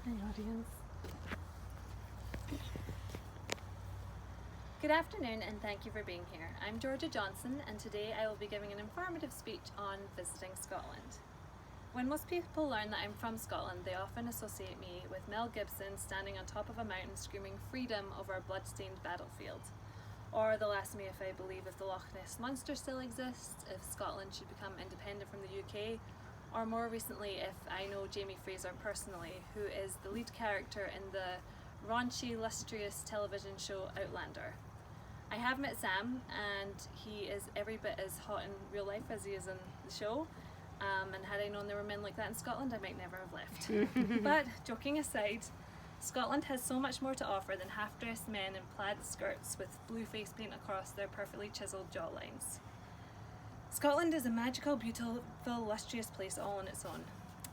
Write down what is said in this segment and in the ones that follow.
Hi, audience. Good afternoon and thank you for being here. I'm Georgia Johnson and today I will be giving an informative speech on visiting Scotland. When most people learn that I'm from Scotland, they often associate me with Mel Gibson standing on top of a mountain screaming freedom over a blood-stained battlefield. Or they'll ask me if I believe if the Loch Ness Monster still exists, if Scotland should become independent from the UK, or more recently if I know Jamie Fraser personally, who is the lead character in the raunchy, lustrous television show Outlander. I have met Sam and he is every bit as hot in real life as he is in the show. And had I known there were men like that in Scotland, I might never have left. But joking aside, Scotland has so much more to offer than half-dressed men in plaid skirts with blue face paint across their perfectly chiselled jawlines. Scotland is a magical, beautiful, lustrous place all on its own.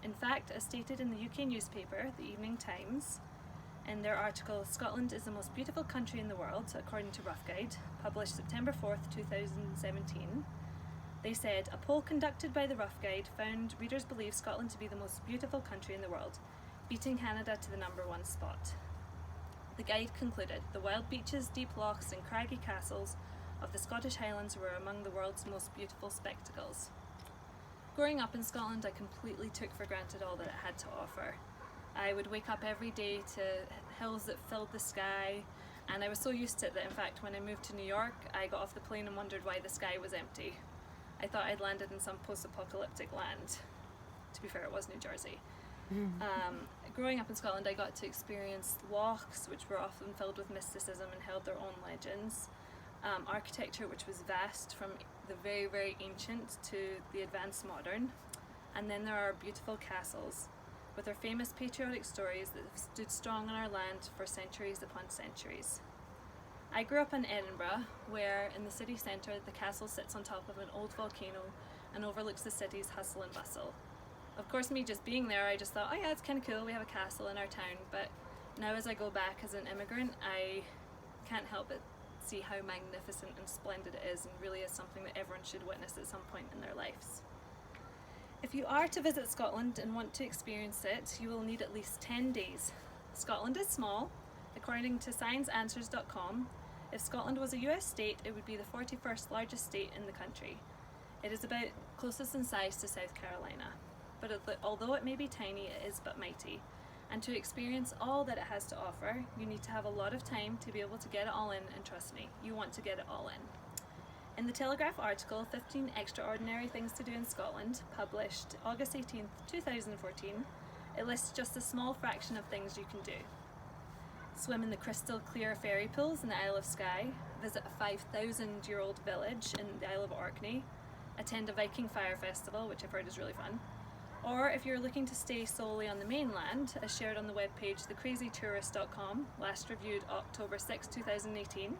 In fact, as stated in the UK newspaper, the Evening Times, in their article, Scotland is the most beautiful country in the world, according to Rough Guide, published September 4th, 2017, they said, a poll conducted by the Rough Guide found readers believe Scotland to be the most beautiful country in the world, beating Canada to the #1 spot. The guide concluded, the wild beaches, deep lochs and craggy castles of the Scottish Highlands were among the world's most beautiful spectacles. Growing up in Scotland, I completely took for granted all that it had to offer. I would wake up every day to hills that filled the sky, and I was so used to it that in fact when I moved to New York, I got off the plane and wondered why the sky was empty. I thought I'd landed in some post-apocalyptic land. To be fair, it was New Jersey. Growing up in Scotland, I got to experience lochs, which were often filled with mysticism and held their own legends. Architecture, which was vast, from the very, very ancient to the advanced modern. And then there are beautiful castles, with their famous patriotic stories that have stood strong on our land for centuries upon centuries. I grew up in Edinburgh, where in the city centre the castle sits on top of an old volcano and overlooks the city's hustle and bustle. Of course, me just being there, I just thought, oh yeah, it's kind of cool, we have a castle in our town, but now as I go back as an immigrant, I can't help but see how magnificent and splendid it is, and really is something that everyone should witness at some point in their lives. If you are to visit Scotland and want to experience it, you will need at least 10 days. Scotland is small. According to ScienceAnswers.com, if Scotland was a US state, it would be the 41st largest state in the country. It is about closest in size to South Carolina. But although it may be tiny, it is but mighty. And to experience all that it has to offer, you need to have a lot of time to be able to get it all in, and trust me, you want to get it all in. In the Telegraph article, 15 Extraordinary Things to Do in Scotland, published August 18th, 2014, it lists just a small fraction of things you can do. Swim in the crystal clear fairy pools in the Isle of Skye, visit a 5,000-year-old village in the Isle of Orkney, attend a Viking fire festival, which I've heard is really fun, or if you're looking to stay solely on the mainland, as shared on the webpage thecrazytourist.com, last reviewed October 6, 2018,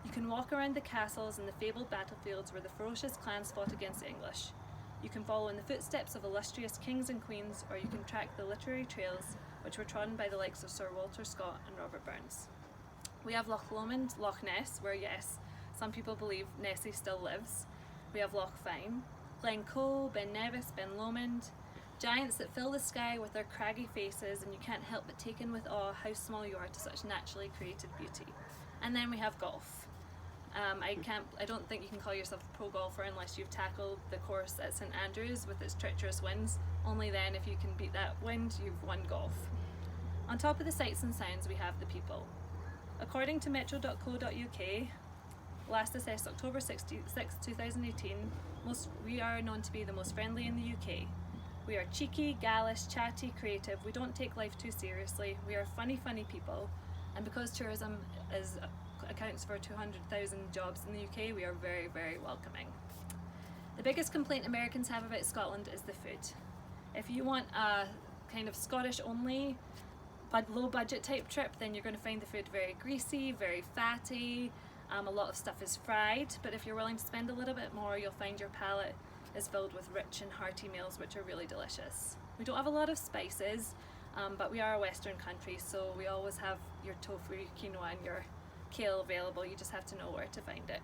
you can walk around the castles and the fabled battlefields where the ferocious clans fought against the English. You can follow in the footsteps of illustrious kings and queens, or you can track the literary trails which were trodden by the likes of Sir Walter Scott and Robert Burns. We have Loch Lomond, Loch Ness, where yes, some people believe Nessie still lives. We have Loch Fyne, Glen Coe, Ben Nevis, Ben Lomond, giants that fill the sky with their craggy faces, and you can't help but take in with awe how small you are to such naturally created beauty. And then we have golf. I don't think you can call yourself a pro golfer unless you've tackled the course at St Andrews with its treacherous winds. Only then, if you can beat that wind, you've won golf. On top of the sights and sounds, we have the people. According to metro.co.uk, last assessed October 6, 2018, we are known to be the most friendly in the UK. We are cheeky, gallus, chatty, creative. We don't take life too seriously. We are funny people. And because tourism accounts for 200,000 jobs in the UK, we are very, very welcoming. The biggest complaint Americans have about Scotland is the food. If you want a kind of Scottish only, but low budget type trip, then you're going to find the food very greasy, very fatty, a lot of stuff is fried, but if you're willing to spend a little bit more, you'll find your palate is filled with rich and hearty meals which are really delicious. We don't have a lot of spices, but we are a Western country, so we always have your tofu, your quinoa and your kale available. You just have to know where to find it.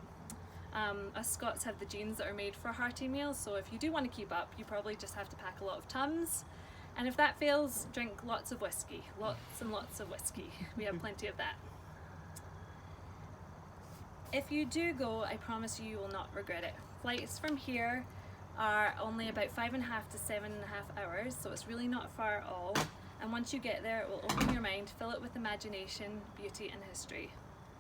Us Scots have the genes that are made for hearty meals, so if you do want to keep up, you probably just have to pack a lot of Tums And if that fails, drink lots of whiskey, lots and lots of whiskey. We have plenty of that. If you do go, I promise you will not regret it. Flights from here are only about 5.5 to 7.5 hours, so it's really not far at all. And once you get there, it will open your mind, fill it with imagination, beauty and history.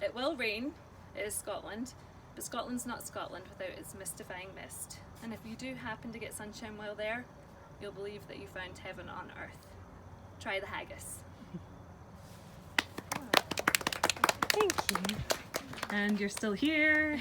It will rain, it is Scotland, but Scotland's not Scotland without its mystifying mist. And if you do happen to get sunshine while there, you'll believe that you found heaven on earth. Try the haggis. Thank you. And you're still here.